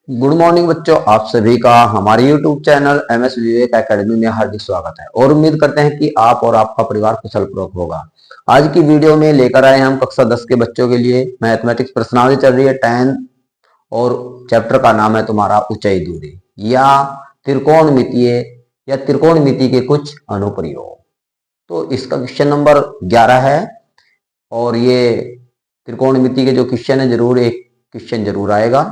Good morning बच्चों, आप सभी का हमारे YouTube चैनल MS विवेक एकेडमी में हार्दिक स्वागत है और उम्मीद करते हैं कि आप और आपका परिवार कुशल पूर्वक होगा। आज की वीडियो में लेकर आए हम कक्षा 10 के बच्चों के लिए मैथमेटिक्स प्रश्नावली चल रही है 10 और चैप्टर का नाम है तुम्हारा ऊंचाई दूरी या त्रिकोणमितीय या त्रिकोणमिति के कुछ अनुप्रयोग। तो इसका क्वेश्चन नंबर 11 है और ये त्रिकोणमिति के जो क्वेश्चन है जरूर एक क्वेश्चन जरूर आएगा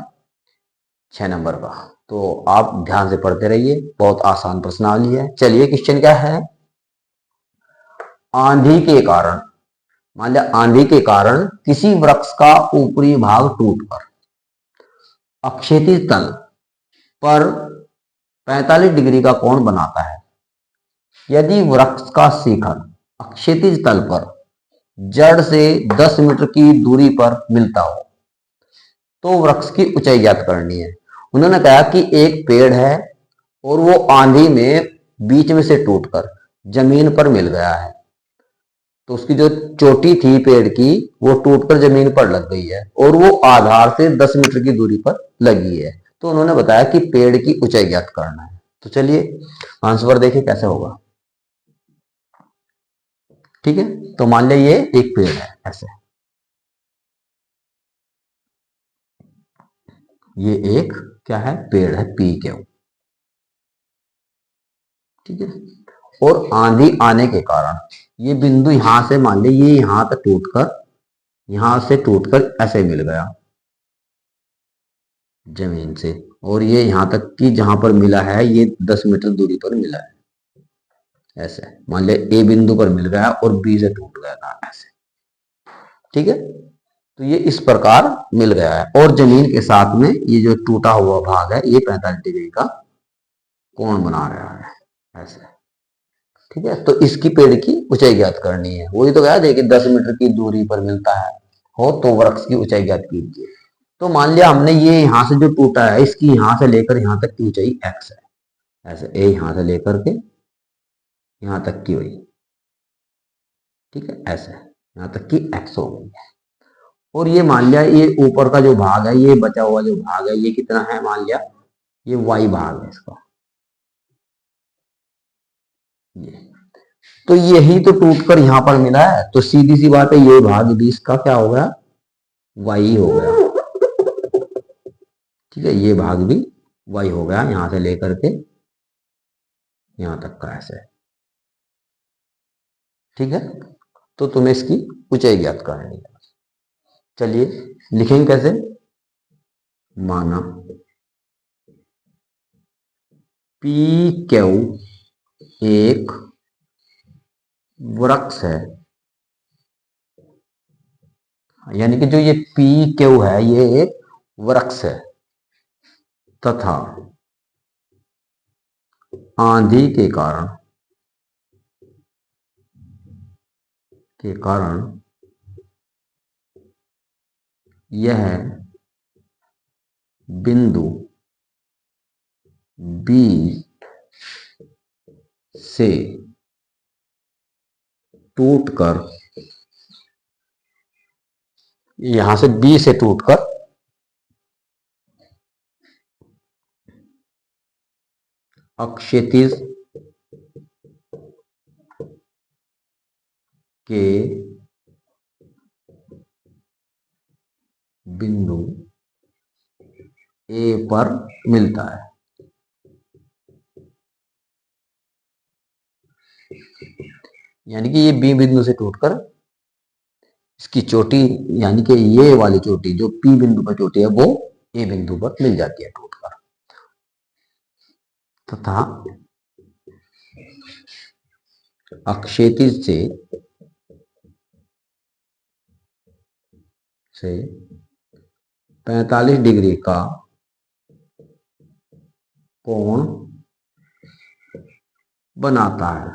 6 नंबर का। तो आप ध्यान से पढ़ते रहिए, बहुत आसान प्रश्नावली है। चलिए क्वेश्चन क्या है। आंधी के कारण, मान लिया आंधी के कारण किसी वृक्ष का ऊपरी भाग टूटकर अक्षैतिज तल पर 45 डिग्री का कोण बनाता है। यदि वृक्ष का शिखर अक्षैतिज तल पर जड़ से 10 मीटर की दूरी पर मिलता हो तो वृक्ष की ऊंचाई ज्ञात करनी है। उन्होंने कहा कि एक पेड़ है और वो आंधी में बीच में से टूटकर जमीन पर मिल गया है, तो उसकी जो चोटी थी पेड़ की वो टूटकर जमीन पर लग गई है और वो आधार से 10 मीटर की दूरी पर लगी है। तो उन्होंने बताया कि पेड़ की ऊंचाई ज्ञात करना है। तो चलिए आंसर देखिए कैसे होगा। ठीक है, तो मान लिया ये एक पेड़ है, ऐसे ये एक क्या है, पेड़ है पी के। ठीक है, और आंधी आने के कारण ये बिंदु यहां से मान ली ये यहां तक टूटकर, यहां से टूटकर ऐसे मिल गया जमीन से, और ये यहां तक कि जहां पर मिला है ये 10 मीटर दूरी पर मिला है। ऐसे मान लिया ए बिंदु पर मिल गया और बी से टूट गया था ऐसे। ठीक है, तो ये इस प्रकार मिल गया है और जमीन के साथ में ये जो टूटा हुआ भाग है ये 45 डिग्री का कोण बना रहा है ऐसे। ठीक है, तो इसकी पेड़ की ऊंचाई ज्ञात करनी है। वही तो कहा देखिए 10 मीटर की दूरी पर मिलता है हो तो वृक्ष की ऊंचाई ज्ञात कीजिए। तो मान लिया हमने ये यहां से जो टूटा है इसकी यहां से लेकर यहां तक की ऊंचाई x है, ऐसे ए यहां से लेकर के यहां तक की हुई। ठीक है, ऐसे यहां तक की x हो गई है। और ये मान लिया ये ऊपर का जो भाग है, ये बचा हुआ जो भाग है ये कितना है, मान लिया ये y भाग है इसका। ये तो यही तो टूटकर यहां पर मिला है, तो सीधी सी बात है ये भाग भी इसका क्या हो गया, y हो गया। ठीक है, ये भाग भी y हो गया यहां से लेकर के यहां तक का ऐसे। ठीक है, तो तुम्हें इसकी ऊंचाई ज्ञात करनी है। चलिए लिखेंगे कैसे। माना पी क्यू एक वृक्ष है, यानी कि जो ये पी क्यू है ये एक वृक्ष है तथा आंधी के कारण यह बिंदु बी से टूटकर, यहां से बी से टूटकर अक्षैतिज के बिंदु ए पर मिलता है। यानी कि ये बी बिंदु से टूटकर इसकी चोटी, यानी कि ये वाली चोटी जो पी बिंदु पर चोटी है वो ए बिंदु पर मिल जाती है टूटकर, तथा अक्षैतिज से 45 डिग्री का कोण बनाता है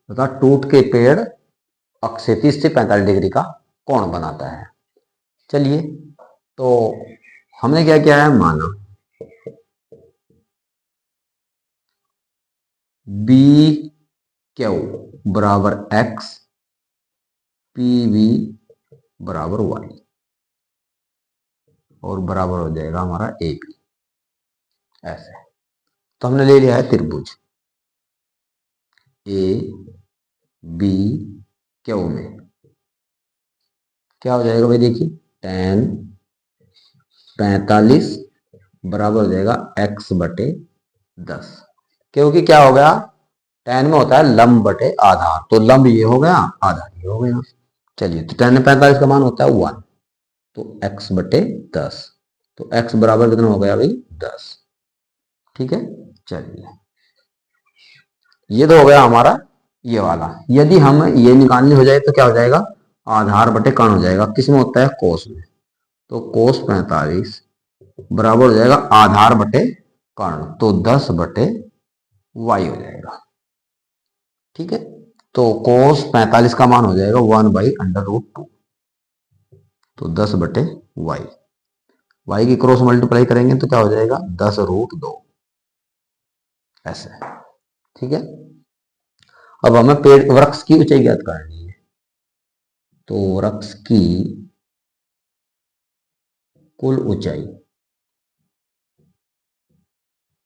तथा टूट के पेड़ अक्षैतिज से 45 डिग्री का कोण बनाता है। चलिए तो हमने क्या किया है, माना बी क्यू बराबर एक्स, पी वी बराबर वाई। और बराबर हो जाएगा हमारा ए बी, ऐसे। तो हमने ले लिया है त्रिभुज ए बी क्यू में। क्या हो जाएगा भाई, देखिए tan 45 बराबर हो जाएगा x बटे 10, क्योंकि क्या हो गया, tan में होता है लंब बटे आधार, तो लंब ये हो गया, आधार ये हो गया। चलिए, तो tan 45 का मान होता है 1, तो x बटे 10, तो x बराबर कितना हो गया भाई, 10। ठीक है, चलिए, ये तो हो गया हमारा ये वाला। यदि हम ये निकालनी हो जाए तो क्या हो जाएगा, आधार बटे कर्ण हो जाएगा, किस में होता है, कोस में। तो कोस 45 बराबर हो जाएगा आधार बटे कर्ण, तो 10 बटे वाई हो जाएगा। ठीक है, तो कोस 45 का मान हो जाएगा 1/√2, तो 10 बटे वाई। वाई की क्रॉस मल्टीप्लाई करेंगे तो क्या हो जाएगा, 10√2, ऐसे। ठीक है, अब हमें पेड़ वृक्ष की ऊंचाई ज्ञात करनी है, तो वृक्ष की कुल ऊंचाई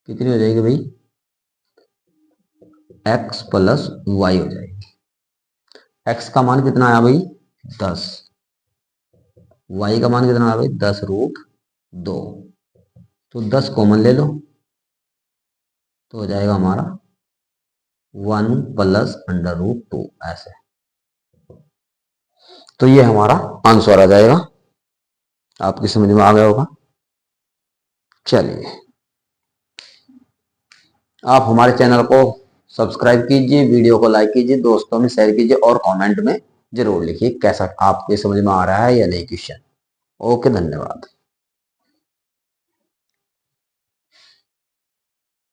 कितनी हो जाएगी भाई, x प्लस वाई हो जाएगी। x का मान कितना आया भाई, 10, y का मान कितना आया भाई, 10√2, तो 10 कॉमन ले लो, तो हो जाएगा हमारा 1 + √2, ऐसे। तो ये हमारा आंसर आ जाएगा। आपकी समझ में आ गया होगा। चलिए, आप हमारे चैनल को सब्सक्राइब कीजिए, वीडियो को लाइक कीजिए, दोस्तों में शेयर कीजिए, और कमेंट में जरूर लिखिए कैसा आपके समझ में आ रहा है या नहीं क्वेश्चन। ओके, धन्यवाद।